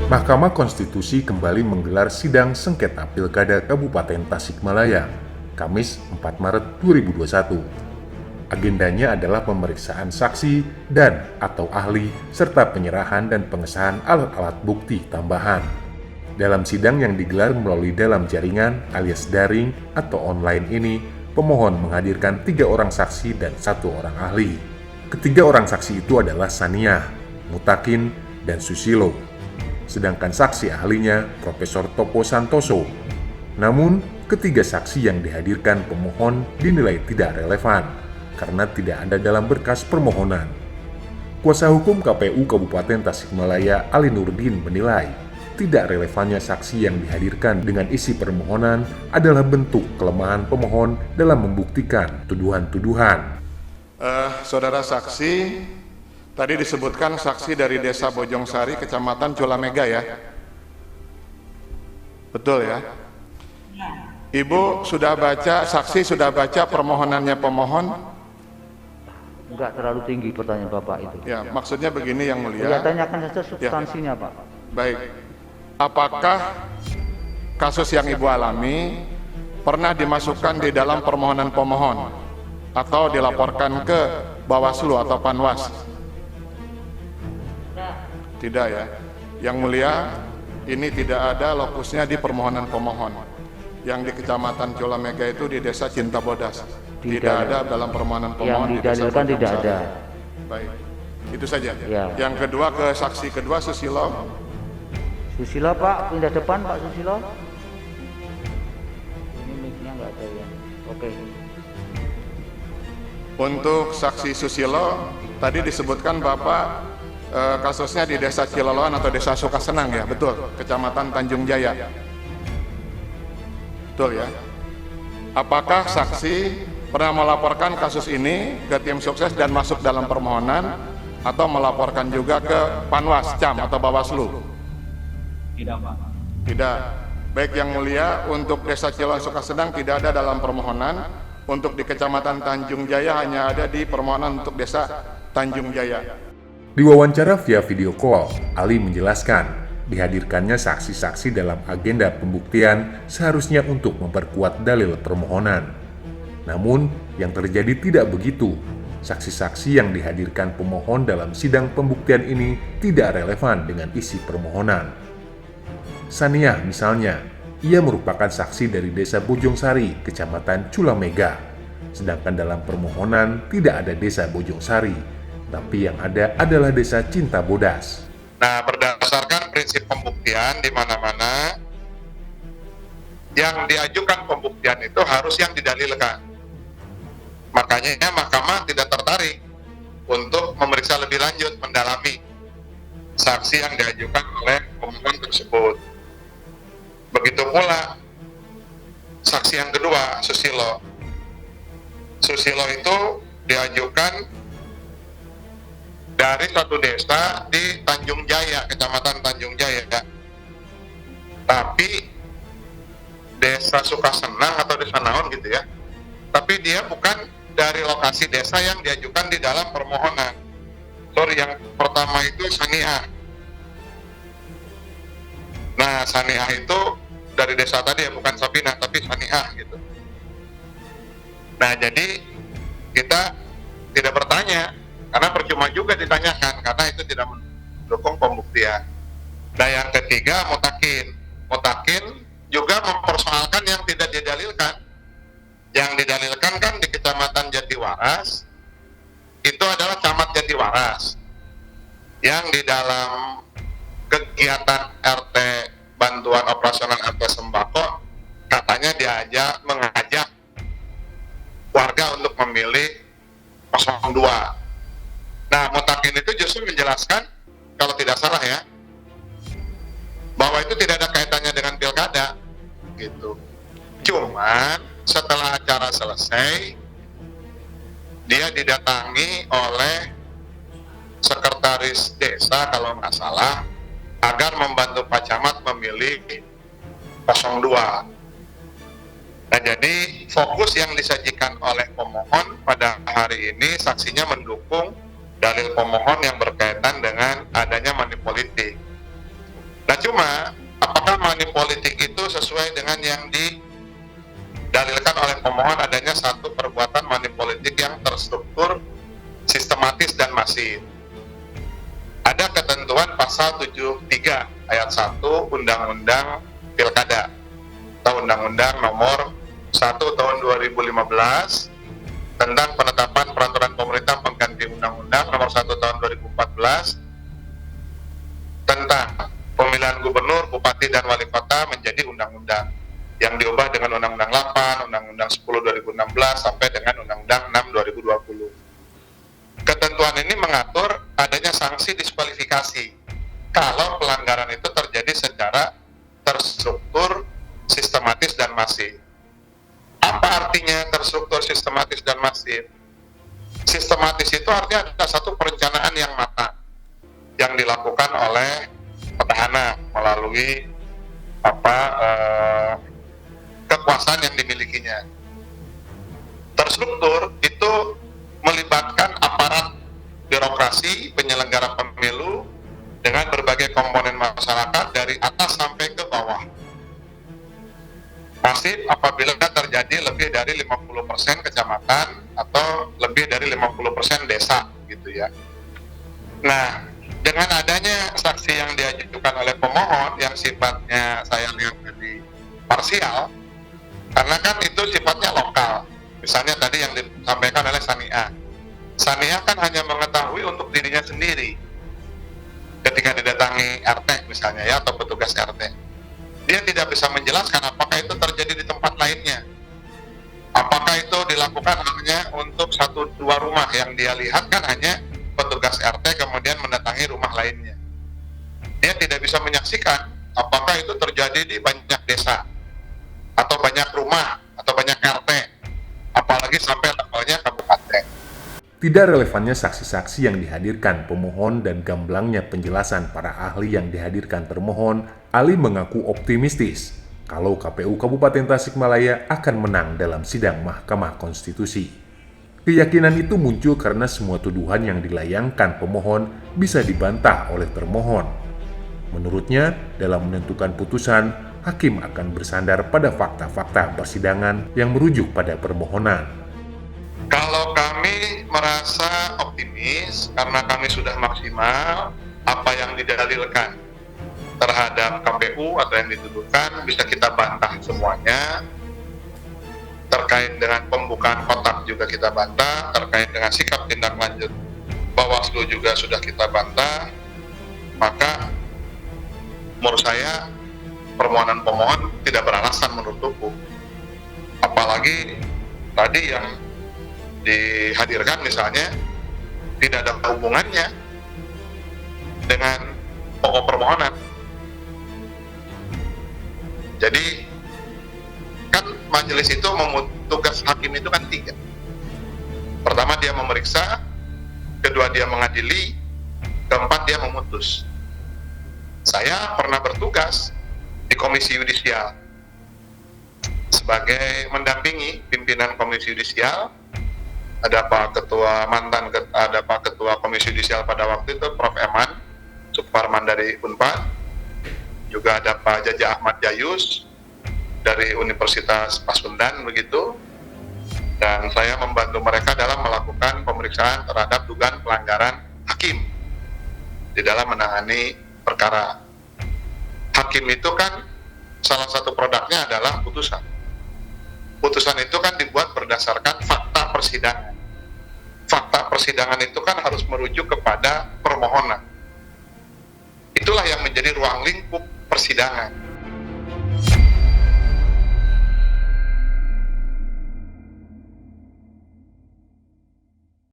Mahkamah Konstitusi kembali menggelar sidang sengketa Pilkada Kabupaten Tasikmalaya, Kamis 4 Maret 2021. Agendanya adalah pemeriksaan saksi dan atau ahli serta penyerahan dan pengesahan alat-alat bukti tambahan. Dalam sidang yang digelar melalui dalam jaringan alias daring atau online ini, pemohon menghadirkan 3 orang saksi dan 1 orang ahli. Ketiga orang saksi itu adalah Saniah, Mutakin, dan Susilo. Sedangkan saksi ahlinya Profesor Topo Santoso. Namun, ketiga saksi yang dihadirkan pemohon dinilai tidak relevan karena tidak ada dalam berkas permohonan. Kuasa hukum KPU Kabupaten Tasikmalaya Ali Nurdin menilai tidak relevannya saksi yang dihadirkan dengan isi permohonan adalah bentuk kelemahan pemohon dalam membuktikan tuduhan-tuduhan. Saudara saksi, tadi disebutkan saksi dari Desa Bojongsari, Kecamatan Culamega ya? Betul ya? Ibu sudah baca, saksi sudah baca permohonannya pemohon? Enggak terlalu tinggi pertanyaan Bapak itu. Ya, maksudnya begini yang mulia. Ya, tanyakan saja substansinya Pak. Baik. Apakah kasus yang Ibu alami pernah dimasukkan di dalam permohonan pemohon atau dilaporkan ke Bawaslu atau Panwas? Tidak ya. Yang mulia, ini tidak ada lokusnya di permohonan pemohon. Yang di Kecamatan Culamega itu di Desa Cinta Bodas. Tidak ada dalam permohonan pemohon. Yang didalilkan tidak ada. Baik, itu saja. Ya. Yang kedua, ke saksi kedua Susilo. Susilo Pak, pindah depan Pak Susilo. Ini mic-nya nggak ada ya. Oke. Untuk saksi Susilo, tadi disebutkan Bapak kasusnya di Desa Ciloloan atau Desa Sukasenang ya, betul, Kecamatan Tanjung Jaya. Betul ya. Apakah saksi pernah melaporkan kasus ini ke tim sukses dan masuk dalam permohonan atau melaporkan juga ke Panwas, Cam atau Bawaslu? Tidak, Pak. Tidak. Baik yang mulia, untuk Desa Ciloloan Sukasenang tidak ada dalam permohonan. Untuk di Kecamatan Tanjung Jaya hanya ada di permohonan untuk Desa Tanjung Jaya. Diwawancara via video call, Ali menjelaskan dihadirkannya saksi-saksi dalam agenda pembuktian seharusnya untuk memperkuat dalil permohonan. Namun, yang terjadi tidak begitu. Saksi-saksi yang dihadirkan pemohon dalam sidang pembuktian ini tidak relevan dengan isi permohonan. Saniah misalnya, ia merupakan saksi dari Desa Bojongsari, Kecamatan Culamega. Sedangkan dalam permohonan tidak ada Desa Bojongsari, tapi yang ada adalah Desa Cinta Bodas. Nah, berdasarkan prinsip pembuktian di mana-mana, yang diajukan pembuktian itu harus yang didalilkan. Makanya mahkamah tidak tertarik untuk memeriksa lebih lanjut, mendalami saksi yang diajukan oleh pemohon tersebut. Begitu pula saksi yang kedua, Susilo. Susilo itu diajukan dari suatu desa di Tanjung Jaya, Kecamatan Tanjung Jaya. Tapi Desa Sukasenang atau Desa Naon gitu ya. Tapi dia bukan dari lokasi desa yang diajukan di dalam permohonan. Sorry, yang pertama itu Saniah. Nah, Saniah itu dari desa tadi ya, bukan Sabina, tapi Saniah gitu. Nah, jadi kita tidak bertanya, karena percuma juga ditanyakan, karena itu tidak mendukung pembuktian. Nah, yang ketiga, Mutakin. Mutakin juga mempersoalkan yang tidak didalilkan. Yang didalilkan kan di Kecamatan Jatiwaras, itu adalah Camat Jatiwaras. Yang di dalam kegiatan RT bantuan operasional RT sembako, katanya mengajak warga untuk memilih 02. Nah, Mutakin itu justru menjelaskan, kalau tidak salah ya, bahwa itu tidak ada kaitannya dengan pilkada, gitu. Cuman setelah acara selesai, dia didatangi oleh sekretaris desa kalau nggak salah, agar membantu Pak Camat memilih 02. Nah, jadi fokus yang disajikan oleh pemohon pada hari ini, saksinya mendukung dalil pemohon yang berkaitan dengan adanya money politik. Nah, Nah cuma, apakah money politik itu sesuai dengan yang didalilkan oleh pemohon adanya satu perbuatan money politik yang terstruktur, sistematis dan masif? Ada ketentuan pasal 73 ayat 1 Undang-Undang Pilkada atau Undang-Undang nomor 1 tahun 2015 tentang penetapan peraturan pemerintah pengganti Undang-Undang nomor 1 tahun 2014 tentang pemilihan gubernur, bupati, dan wali kota menjadi undang-undang yang diubah dengan Undang-Undang 8, Undang-Undang 10 2016 sampai dengan Undang-Undang 6 2020. Ketentuan ini mengatur adanya sanksi diskualifikasi kalau pelanggaran itu terjadi secara terstruktur, sistematis, dan masif. Apa artinya terstruktur, sistematis, dan masif? Sistematis itu artinya ada satu perencanaan yang matang yang dilakukan oleh petahana melalui kekuasaan yang dimilikinya. Terstruktur itu melibatkan aparat birokrasi penyelenggara pemilu dengan berbagai komponen masyarakat dari atas sampai ke bawah. Masif apabila terjadi lebih dari 50% kecamatan atau lebih dari 50% desa gitu ya. Nah, dengan adanya saksi yang diajukan oleh pemohon yang sifatnya saya lihat jadi parsial, karena kan itu sifatnya lokal. Misalnya tadi yang disampaikan oleh Sania. Sania kan hanya mengetahui untuk dirinya sendiri. Ketika didatangi RT misalnya ya, atau petugas RT. Dia tidak bisa menjelaskan apakah itu terjadi di tempat lainnya. Apakah itu dilakukan hanya untuk 1-2 rumah yang dia lihat kan hanya petugas RT kemudian mendatangi rumah lainnya. Dia tidak bisa menyaksikan apakah itu terjadi di banyak desa atau banyak rumah atau banyak RT, apalagi sampai levelnya kabupaten. Tidak relevannya saksi-saksi yang dihadirkan pemohon dan gamblangnya penjelasan para ahli yang dihadirkan termohon, Ali mengaku optimistis kalau KPU Kabupaten Tasikmalaya akan menang dalam sidang Mahkamah Konstitusi. Keyakinan itu muncul karena semua tuduhan yang dilayangkan pemohon bisa dibantah oleh termohon. Menurutnya, dalam menentukan putusan, hakim akan bersandar pada fakta-fakta persidangan yang merujuk pada permohonan. Kalau kami merasa optimis karena kami sudah maksimal apa yang didalilkan terhadap KPU atau yang dituduhkan bisa kita bantah semuanya. Terkait dengan pembukaan kotak juga kita bantah, terkait dengan sikap tindak lanjut Bawaslu juga sudah kita bantah. Maka menurut saya permohonan pemohon tidak beralasan menurut hukum. Apalagi tadi yang dihadirkan misalnya tidak ada hubungannya dengan pokok permohonan. Jadi kan majelis itu tugas hakim itu kan 3. Pertama dia memeriksa, kedua dia mengadili, keempat dia memutus. Saya pernah bertugas di Komisi Yudisial sebagai mendampingi pimpinan Komisi Yudisial. Ada Pak Ketua Komisi Yudisial pada waktu itu Prof. Eman Suparman dari Unpad, juga ada Pak Jaja Ahmad Jayus dari Universitas Pasundan begitu, dan saya membantu mereka dalam melakukan pemeriksaan terhadap dugaan pelanggaran hakim di dalam menangani perkara. Hakim itu kan salah satu produknya adalah putusan. Putusan itu kan dibuat berdasarkan fakta persidangan. Fakta persidangan itu kan harus merujuk kepada permohonan. Itulah yang menjadi ruang lingkup persidangan.